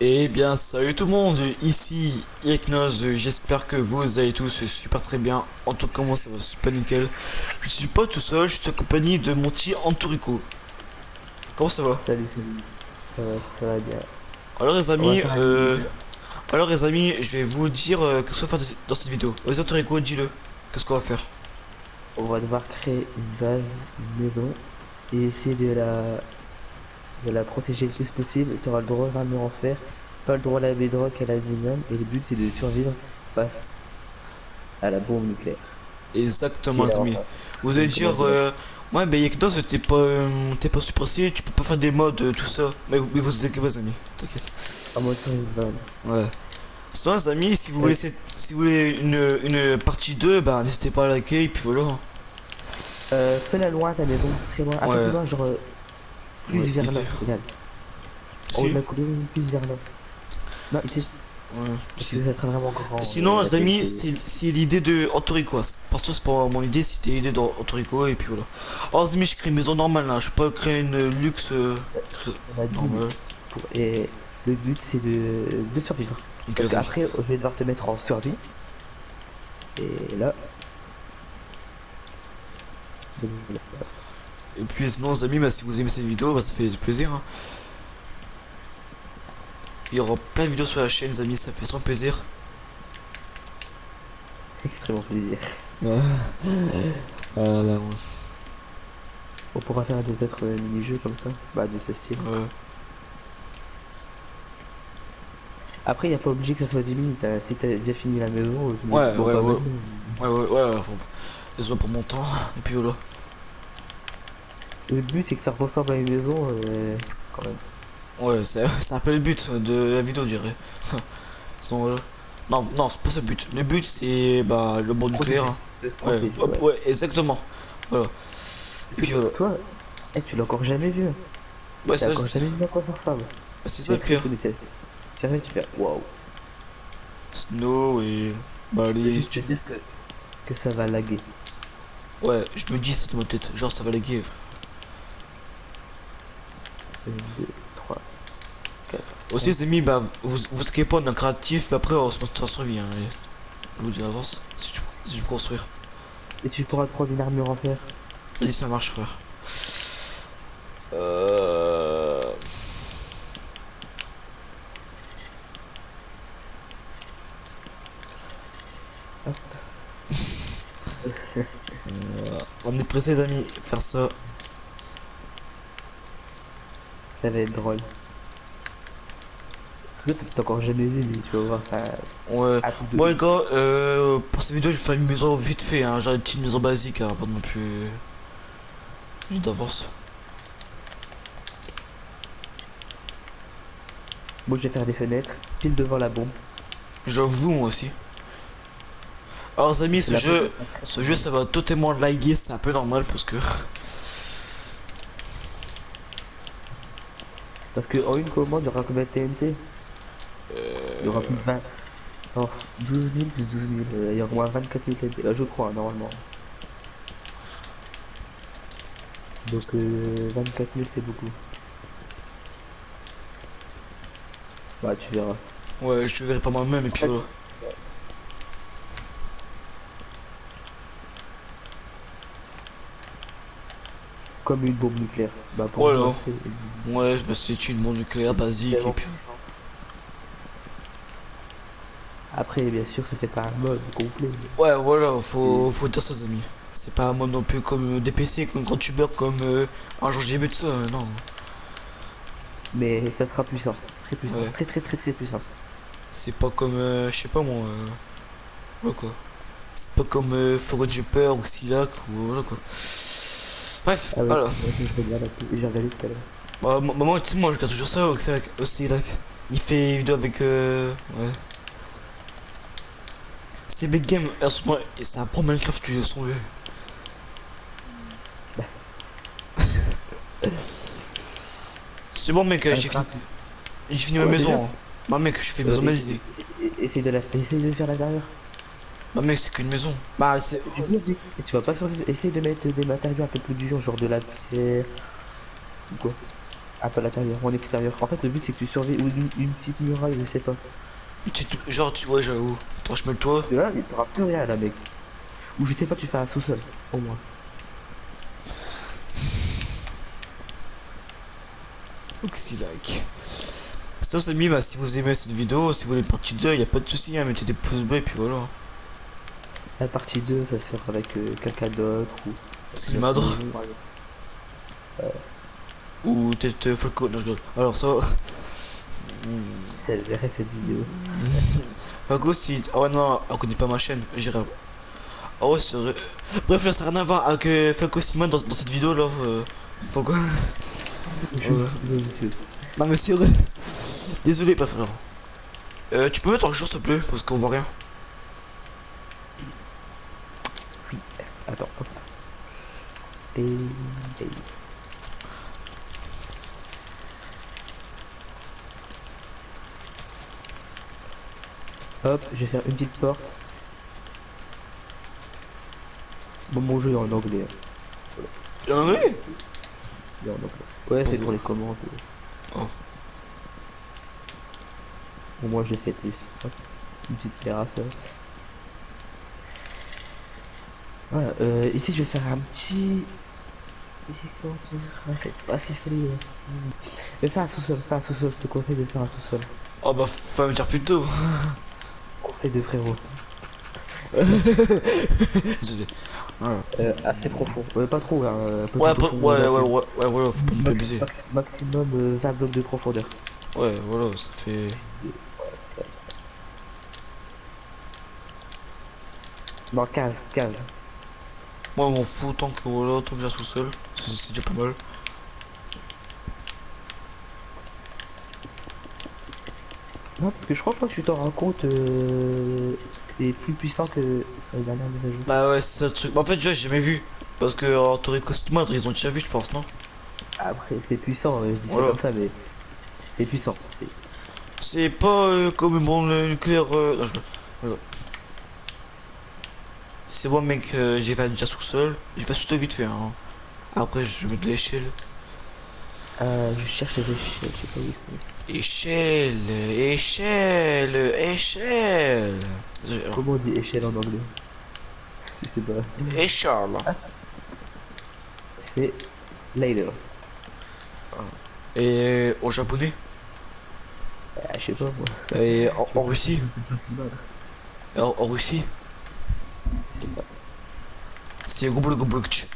Eh bien, salut tout le monde, ici Eknos, j'espère que vous allez tous super très bien. En tout cas, moi ça va super nickel. Je suis pas tout seul, je suis accompagné de mon petit Antorico. Comment ça va? Salut, salut. Ça va bien. Alors les On va amis, faire un mini jeu. je vais vous dire qu'est-ce qu'on va faire dans cette vidéo. Vas-y Antorico, dis-le. Qu'est-ce qu'on va faire? On va devoir créer une base, une maison, et essayer de la protéger le plus possible. Tu auras le droit à un mur en fer, pas le droit à la bedrock, à l'aluminium, et le but c'est de survivre face à la bombe nucléaire. Qui Exactement est les amis. l'avantage. Vous allez Une dire, commande directe. ouais ben Eknos t'es pas super stylé, tu peux pas faire des mods, tout ça. Mais vous inquiétez pas les amis, t'inquiète. En mode survival. Ouais. Sinon les amis, Euh, si vous voulez une partie 2 bah n'hésitez pas à liker et puis voilà. Fais-la loin ta maison, très loin, un peu plus Ouais, loin, genre ouais, plus vers ici. là, regarde. En haut de Si, la colline, plus vers là. Non, ici, ouais, parce ici. que ça sera vraiment grand Sinon la les pièce. amis, c'est l'idée de Antorico. Parce que c'est pas mon idée, c'était l'idée d'Antorico et puis voilà. Alors les amis, je crée une maison normale là, je peux pas créer une luxe On a dit normale. et le but c'est de survivre. Donc Parce les amis. qu'après, je vais devoir te mettre en survie. Et là, Et puis sinon les amis, bah, si vous aimez cette vidéo, bah, ça fait plaisir, hein. Il y aura plein de vidéos sur la chaîne les amis, ça fait sans plaisir. extrêmement plaisir. Ouais. Voilà, On pourra faire des autres mini-jeux comme ça, bah de ce style. ouais. Après, il n'y a pas obligé que ça soit 10 minutes, hein. Si t'as déjà fini la maison, Ouais, bon ouais, pas ouais. maintenant. Ouais, faut... Désolé pour mon temps, et puis voilà. Le but c'est que ça ressemble à une maison quand même. Ouais, c'est un peu le but de la vidéo, je dirais. Sinon, voilà. Non, non, c'est pas ça le but. Le but, c'est bah, le bon nucléaire, Protéger. hein. De se Ouais, protéger, hop, ouais. ouais, exactement. Voilà. Et Parce puis que voilà. toi, tu l'as encore jamais vu, hein. Ouais, T'as ça, encore jamais vu à quoi ça ressemble. c'est ça C'est le très pire. cool, c'est sérieux, tu fais waouh. Snow et Je peux balise. juste te dire que ça va laguer. Ouais, je me dis ça dans ma tête. Genre, ça va léguer. Une, deux, trois, quatre, Aussi, cinq. les amis, bah, vous inquiétez pas, on est créatif, mais après, on se met en survie, hein. Je vous dis d'avance, si tu veux construire. Et tu pourras te prendre une armure en fer. Vas-y, ça marche, frère. Euh... Hop. On est pressé, les amis, faire ça. Ça va être drôle. Parce que t'as encore jamais vu, mais tu vas voir ça. Ouais. Un truc de Bon, les ouf. gars, pour cette vidéo, je vais faire une maison vite fait, hein. Genre une petite maison basique, hein, pas non plus. Juste d'avance. Moi, je vais faire des fenêtres, pile devant la bombe. J'avoue, moi aussi. Alors, les amis, Parce que la bombe, elle passe très ce très jeu, loin. ça va totalement laguer, c'est un peu normal parce que. Parce que en une commande, il y aura combien de TNT? Il y aura plus de 20. Non, 12 000 plus 12 000. Il y aura au moins 24 000 TNT. Je crois, normalement. Donc 24 000, c'est beaucoup. Bah, tu verras. Ouais, je verrai pas moi-même, et En puis fait, voilà. comme une bombe nucléaire. Bah, pour Voilà. moi, c'est Ouais, bah, c'est une bombe nucléaire basique, et tellement puis. puissant. Après, bien sûr, c'était pas un mode complet. Ouais, voilà, Mais, faut dire ça, les amis. C'est pas un mode non plus comme des PC, comme quand tu meurs, comme un jour j'ai vu de ça, non. mais ça sera puissant. Très puissant. Ouais. Très, très, très, très puissant. C'est pas comme, je sais pas moi, voilà quoi. C'est pas comme Forêt Jumper ou Skillac ou voilà quoi. Bref, Ah ouais, voilà. moi, je regarde un peu. J'ai regardé tout à l'heure. Bah, maman, tu sais, moi je regarde toujours ça au Skillac. Il fait une vidéo avec, ouais. C'est Big Game, en ce moment, et c'est un pro Minecraft, tu son jeu. C'est bon, mec, Minecraft. j'ai fini ma Quoi, déjà? maison, hein. Bah, mec, je fais maison basique. Essaye de faire l'intérieur. Bah, mec, c'est qu'une maison. Bah, c'est. C'est dur, mec. Et tu vas pas survivre. Essaye de mettre des matériaux un peu plus durs, genre de la pierre ou quoi. Ah, pas l'intérieur, en extérieur. En fait, le but c'est que tu surveilles ou une petite muraille, je sais pas. Genre, tu vois, j'avoue. Attends, je mets le toit. Parce que là, il t'aura plus rien là, mec. Ou je sais pas, tu fais un sous-sol, au moins. Oxy like. Sinon, c'est mis, bah, si vous aimez cette vidéo, si vous voulez une partie 2, y a pas de souci, hein, mettez des pouces bleus et puis voilà. La partie 2 ça se fera avec quelqu'un d'autre ou avec C'est le une autre madre. maison, par exemple. Ou peut-être Falco. Non, je rigole. Alors, ça. C'est verrait cette vidéo. Falco, si. Ah ouais, non, elle connaît pas ma chaîne. J'irai. Ah ouais, c'est vrai. Bref, là, ça n'a rien à voir avec Falco Simon dans cette vidéo là. Falco. Ouais. Non, mais c'est vrai. Désolé, pas frère. Tu peux mettre en jour s'il te plaît, parce qu'on voit rien. Oui. Attends, hop. Et... Hop, je vais faire une petite porte. Bon, mon jeu est en anglais, hein. Y'a un anglais. Il est en anglais. Ouais, c'est pour Bon. les commandes. Oh. Bon, moi j'ai fait plus. Hop, une petite terrasse. Voilà, ici je vais faire un petit... Ici, comment tu... Ouais, c'est pas si solide. Je vais faire un sous-sol, fais un sous-sol, je te conseille de faire un sous-sol. Oh bah, faut me dire plus tôt. Conseil de frérot. Désolé. Voilà. Assez profond. Pas trop, hein, un peu Ouais, tout au fond. voilà, faut pas me abuser. Maximum 20 blocs de profondeur. Ouais, voilà, ça fait. Non, cave, cave. Moi, je m'en fous tant que voilà, tant que j'ai sous-sol. C'est déjà pas mal. Non, parce que je crois pas que tu t'en rends compte, c'est plus puissant que sur les dernières mises à jour. Bah ouais, c'est ça le truc. Bah, en fait, j'ai jamais vu. Parce que en Toriko Streamer, ils ont déjà vu, je pense, non? Après, c'est puissant, je dis ça Voilà. comme ça, mais c'est puissant. C'est pas comme une bombe nucléaire. Non, voilà. C'est bon, mec, j'ai fait déjà sous-sol. J'ai fait sous-sol vite fait, hein. Après, je mets de l'échelle. Je cherche les échelles, je sais pas où c'est. Échelle, échelle, échelle. Comment on dit échelle en anglais? Je sais pas. Échelle. C'est ladder. Et au japonais. Je sais pas moi. Et en Russie. En Russie. C'est Goblo Goblokch.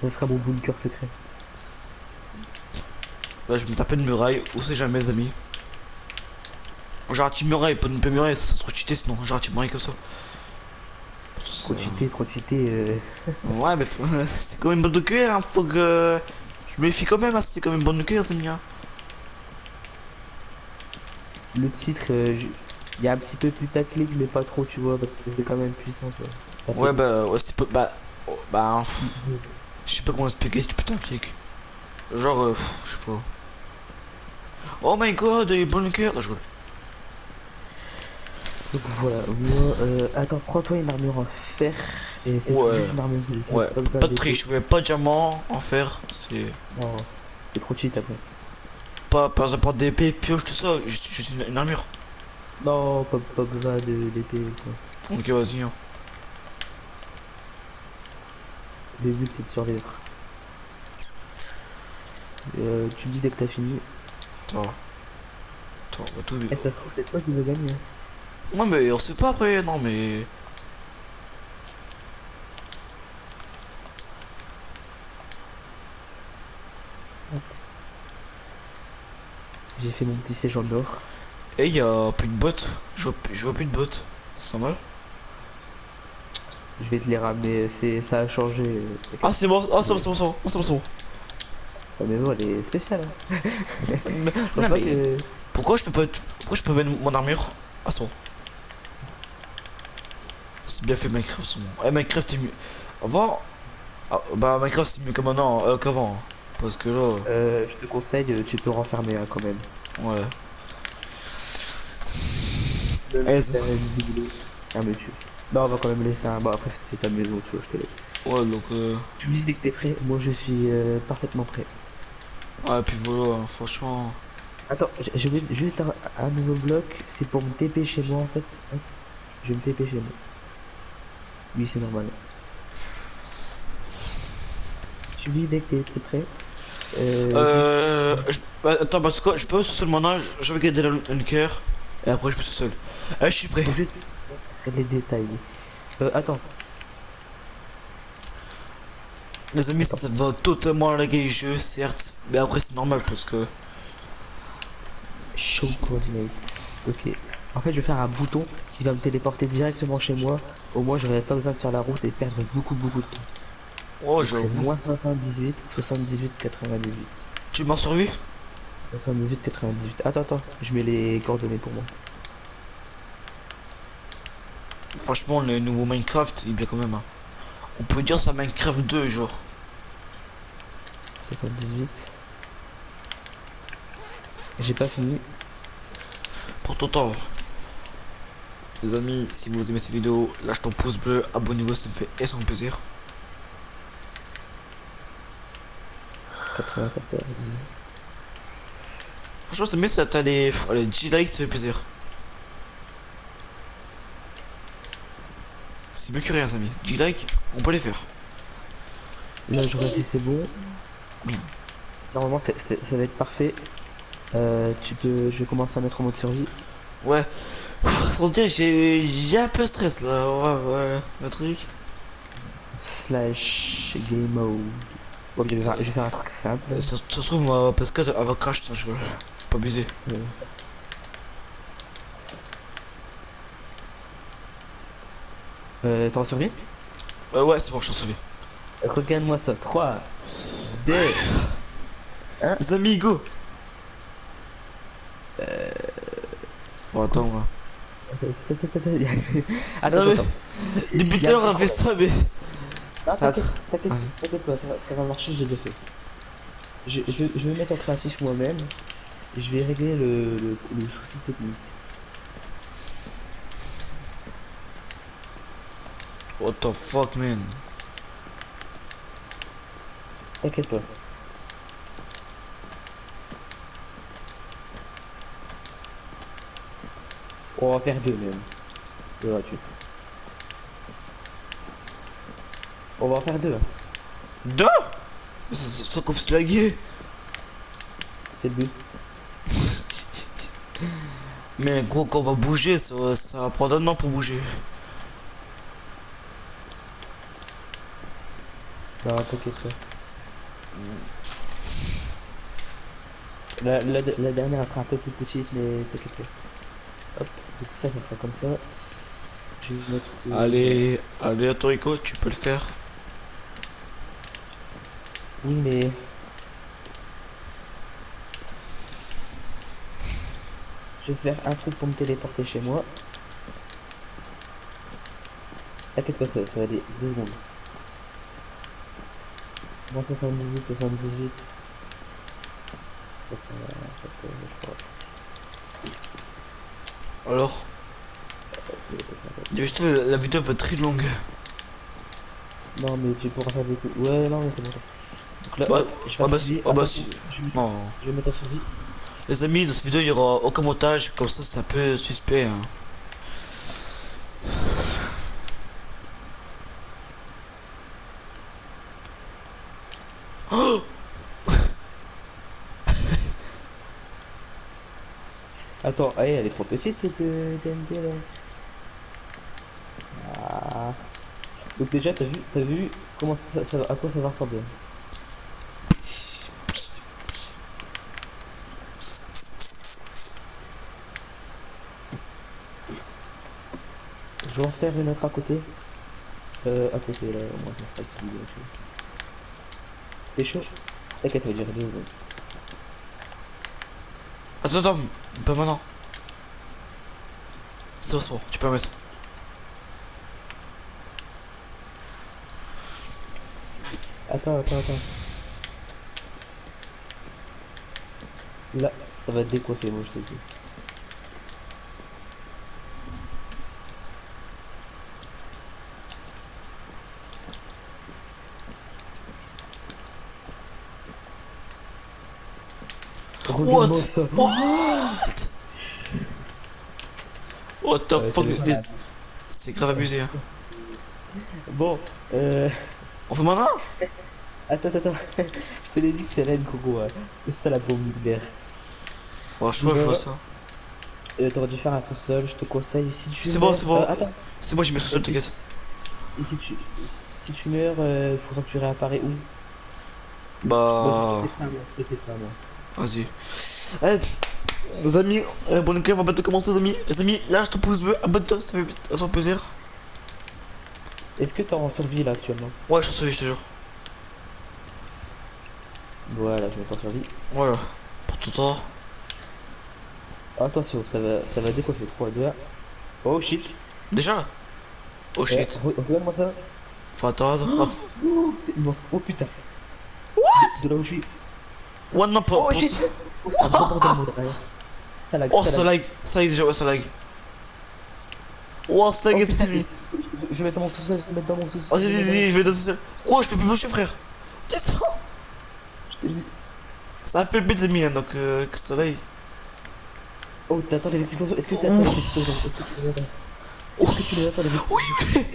Ce sera mon bunker secret. Là, je me tape une muraille, on sait jamais, les amis. J'arrête une muraille, pas une muraille, ça serait cheaté sinon. J'arrête une muraille comme ça. Trop cheaté. Ouais, mais c'est quand même une bonne de cuir, hein. Faut que. Je me méfie quand même, hein. C'est quand même une bonne de cuir, les amis. Hein. Le titre, il y a un petit peu putaclic, mais pas trop, tu vois, parce que c'est quand même puissant, tu vois. Ça Ouais, fait- bah, ouais, c'est pas. Bah. Oh, bah. Je sais pas comment expliquer ce putain de clic. Genre, je sais pas. Oh my god, il est bon le cœur. Non, je rigole. Donc voilà, moi, attends, prends-toi une armure en fer, et c'est Ouais, juste une armure ouais. comme ça, Pas de des triche, ouais, pas de diamant en fer. C'est. Non, c'est trop cheat après. Pas, par exemple, des épées, pioche, tout ça. Juste une armure. Non, pas besoin de l'épée, quoi. Ok, vas-y. Hein. Le but c'est de survivre. Tu me dis dès que t'as fini. Attends. Attends, on va tout. Eh, ça se trouve, c'est toi qui veux gagner. Hein. Ouais, mais on sait pas après. Non, mais. J'ai fait mon petit séjour d'or. Et y a plus de bottes. Je vois plus de bottes. C'est normal. Je vais te les ramener, ça a changé. Ah, c'est bon. Ah, c'est bon, c'est bon, c'est bon. C'est bon, c'est bon. La maison elle est spéciale. Hein. Mais, Je pense non, pas mais. que... Pourquoi je peux pas. Pourquoi je peux mettre mon armure? Ah, c'est bon. C'est bien fait Minecraft, c'est bon. Eh, Minecraft est mieux. Avant. Ah, bah, Minecraft c'est mieux que maintenant, qu'avant. Hein. Parce que là. Je te conseille, tu peux renfermer hein, quand même. Ouais. Même Eh, si t'as une vidéo. Ah mais tu... Non, on va quand même laisser un... Bon après c'est ta maison, tu vois, je te laisse. Ouais, donc Tu me dis dès que t'es prêt, moi je suis parfaitement prêt. ouais, puis voilà, franchement. Attends, je vais juste un nouveau bloc, c'est pour me TP chez moi en fait. Hop, je vais me TP chez moi. Oui, c'est normal. Tu me dis dès que t'es prêt. Juste Bah, attends, parce que je peux seulement âge, je vais garder un cœur, et après je peux tout seul. Je suis prêt. faut juste les détails. Attends, Les amis, attends. ça va totalement laguer le jeu, certes, mais après c'est normal parce que. Show coordinate. Ok. En fait, je vais faire un bouton qui va me téléporter directement chez moi. Au moins, j'aurais pas besoin de faire la route et perdre beaucoup de temps. Oh, Donc c'est j'avoue. moins 518, 78, 98. Tu m'as survécu? 78, 98. Attends, je mets les coordonnées pour moi. Franchement, le nouveau Minecraft, il est bien quand même. Hein. On peut dire ça Minecraft 2, genre. 78. J'ai pas fini. Pour ton temps. Les amis, si vous aimez cette vidéo, lâche ton pouce bleu, abonnez-vous, ça me fait extrêmement plaisir. 94. Franchement, c'est mieux si t'as les 10 likes, ça fait plaisir. C'est mieux que rien, les amis. 10 likes, on peut les faire. Là, je regarde si c'est bon. Normalement, ça va être parfait. Je vais commencer à mettre en mode survie. Ouais. Sans dire, j'ai un peu stress là. Ouais, le truc. Slash game mode. Bon, Ça, je vais faire un truc simple. ça se trouve, parce que elle va crash, je vois. Faut pas abuser. Euh, t'es en survie? Ouais, c'est bon, je t'en souviens. Regarde-moi ça. 3, 2, 1. Les amis, go! Faut attendre. Hein. Non, mais, Attends. depuis Il y tout à a un l'heure, on petit a fait problème. ça, mais. Ah, Ça a tr- t'inquiète pas, ça va marcher, j'ai déjà fait. Je vais me mettre en créatif moi-même. Et je vais régler le souci technique. What the fuck, man? T'inquiète pas. On va faire deux même. C'est gratuit. On va en faire deux. Hein. Deux? Ça coupe se laguer. C'est le but. Mais gros, quand on va bouger, ça va prendre un an pour bouger. Non, t'inquiète pas. La dernière elle sera un peu plus petite, mais t'inquiète pas. Hop, donc ça sera comme ça. Je vais mettre. Allez, Toriko, tu peux le faire. Oui, mais. Je vais faire un truc pour me téléporter chez moi. T'inquiète pas, ça va aller 2 secondes. Moins 78, 78. Je crois. Alors, juste la vidéo va être très longue. Non, mais tu pourras faire des coups. Ouais, non, mais c'est bon. Donc là, Bah, hop, je vais faire survie. bah, Attends, si. je Non. vais mettre en survie. Les amis, dans cette vidéo, il y aura aucun montage, comme ça, c'est un peu suspect. Hein. Oh, Attends, ah, elle est trop petite cette TNT là. Ah. Donc déjà, t'as vu comment à quoi ça va ressembler. Je vais en faire une autre à côté. À côté là, au moins ça sera utile. C'est chaud. T'inquiète, ça va durer 2 secondes. attends, pas maintenant. C'est bon, tu peux la mettre. Attends. Là, ça va te décoiffer, moi je te dis. Regarde-moi ça. What? What the Ouais, fuck? c'est Mais c'est grave abusé, hein. Bon, On fait maintenant? attends. Je te l'ai dit que c'est laine, gros. C'est ça la bombe nucléaire. Franchement, je vois ça. T'aurais dû faire un sous-sol, je te conseille. Si tu C'est bon, meurs... c'est bon. attends. C'est bon, j'ai mis sous sol, t'inquiète. Et si tu meurs, faudra que tu réapparais où? Bon, Bah. je te fais ça, moi. Vas-y. Allez, les amis, bon, ok, on va bientôt commencer, les amis. Les amis, lâche ton pouce bleu, abonne-toi, ça fait plaisir. Est-ce que t'es en survie là actuellement? Ouais, je te jure. Voilà, je mets en survie. Voilà. Pour tout temps. Attention, ça va décoiffer. 3, 2, 1. Oh shit. Déjà? Oh Eh, shit. regarde-moi ça. Faut attendre. Ah, Oh putain. What? De là où je suis. Ouais, non, pas. Oh Pour... shit. Oh, un gros bordel, mon derrière. Ça lag, Oh, ça ça lag. lag. Ça lag déjà, ouais, ça lag. Oh, ça lag, Oh, les putain, amis. je vais mettre dans mon sous-sol, je vais mettre dans mon sous-sol. Oh, si, je vais danser seul. Oh, je peux plus bouger, frère. Descends. Je te dis. Ça appelle le but, les amis, hein, donc que ça lag. Oh, t'attends les explosions. Est-ce que tu attends les explosions? Est-ce que tu les attends les explosions? Oui, mais...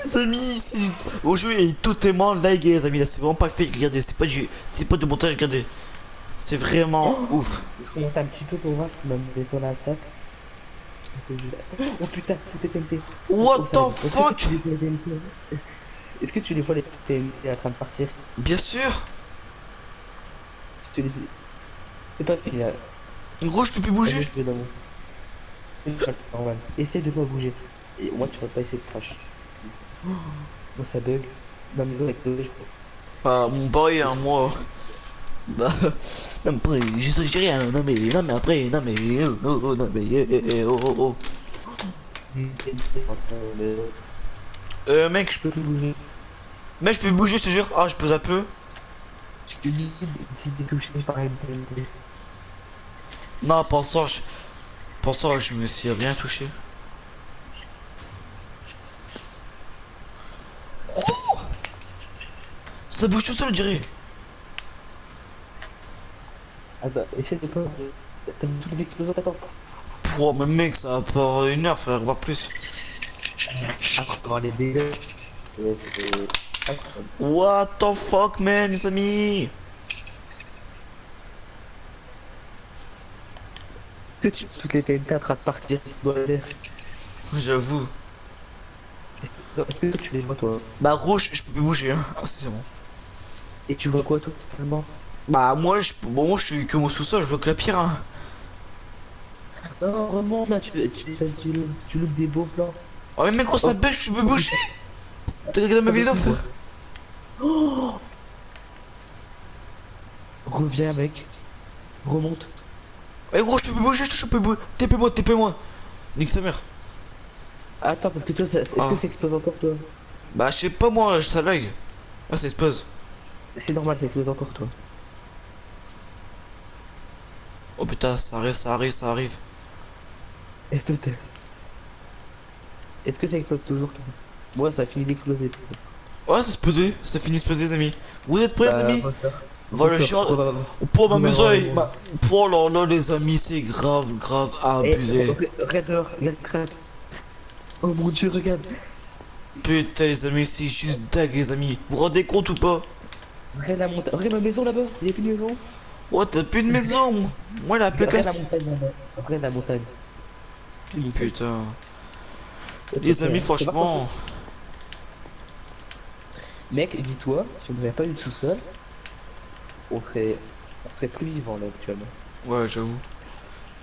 Les amis, au jeu il est totalement lagué, les amis, là c'est vraiment pas fait, regardez, c'est pas de montage, regardez. C'est vraiment ouf. Je remonte un petit peu pour voir si ma maison la attaque. Oh putain, tout est TNT. What the fuck? Est-ce que tu les vois les TNT en train de partir? Bien sûr. Si tu les... C'est pas fini là. En gros, je peux plus bouger. Je vais dans mon... Normal. Essaye de pas bouger. Et moi tu vas pas essayer de crash. Moi ça bug. Ma maison avec le je crois. Ah, mon pareil, hein, moi. Bah, non, mais après, je dis rien, non, mais après, non, mais, non, mais, oh. Mec, Je peux plus bouger. je peux bouger, je te jure. Ah, je pose un peu. Je te dis si t'es touché par une TNT. Non, pensant, je me suis rien touché. Oh, ça bouge tout seul, je dirais. Attends, essaye de pas... T'as vu tous les explosions, t'attends. Oh, mais mec, ça va pas une heure, faire voir plus. Encore les dégâts. What the fuck, man, les amis? Toutes les TNT en train de partir dans l'air. J'avoue. Est-ce que tu les vois toi? Bah, rouge, je peux plus bouger, hein. Ah, c'est bon. Et tu vois quoi toi finalement? Bah, moi, je suis que mon sous-sol, je vois que la pire, hein. Non, remonte là, tu loupes des beaux plans. Oh, mais mec, gros, ça bug, je peux bouger. T'as regardé ma vidéo, frère? Oh, reviens mec. Remonte. Eh, gros, je peux plus bouger, je peux bouger. TP-moi. Nique sa mère. Attends, parce que toi, est-ce Ah. que ça explose encore toi? Bah, je sais pas, moi, ça lag. Ah, ça explose. C'est normal, ça explose encore toi. Oh putain, ça arrive. Est-ce que ça explose toujours toi? Moi, ça a fini d'exploser. Ouais, ça finit de se poser, les amis. Vous êtes prêts, les amis? Voilà, je suis en... Refaire. Pour ma maison, Ouais. pour là, les amis, c'est grave abusé. Regarde dehors, regarde crâne. Oh mon dieu, regarde. Putain, les amis, c'est juste dingue, les amis. Vous vous rendez compte ou pas? Regarde la montagne. Regarde ma maison là-bas. Il y a plus de maison. Oh, t'as plus de maison. Moi, la plus Regarde la casse. montagne là-bas. Regarde la montagne. Putain. Les amis, franchement. Mec, dis-toi, si on n'avait pas eu de sous-sol, on serait plus vivant là actuellement. Ouais, j'avoue.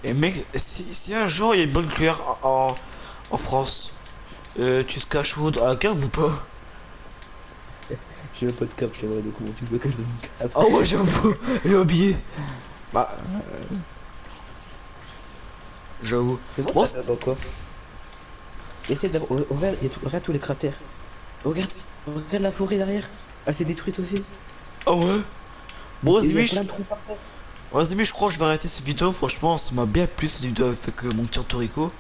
Et mec, si un jour il y a une bonne cuillère en France, tu se caches où à la cave ou pas? J'ai même pas de cap chez moi, donc comment tu veux que je donne une cap? Ah ouais, j'avoue, j'ai oublié. Bah, j'avoue. C'est bon, Bon, ça va quoi? Essaye d'avoir. Regarde tous les cratères. Regarde la forêt derrière. Elle s'est détruite aussi. ah ouais. Bon, Et il y a vas-y, plein de trous par terre. vas-y, je crois que je vais arrêter cette vidéo. Franchement, ça m'a bien plu cette vidéo avec mon petit Antorico.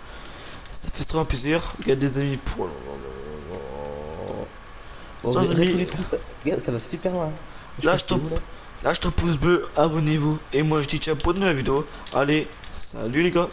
Ça fait extrêmement plaisir. Regarde, des amis. Oh, Ça, les regarde tous amis. les trous. Regarde, ça va super loin. Là, Je sais pas où, là. lâchez un pouce bleu, abonnez-vous. Et moi je dis ciao pour une nouvelle vidéo. Allez, salut les gars.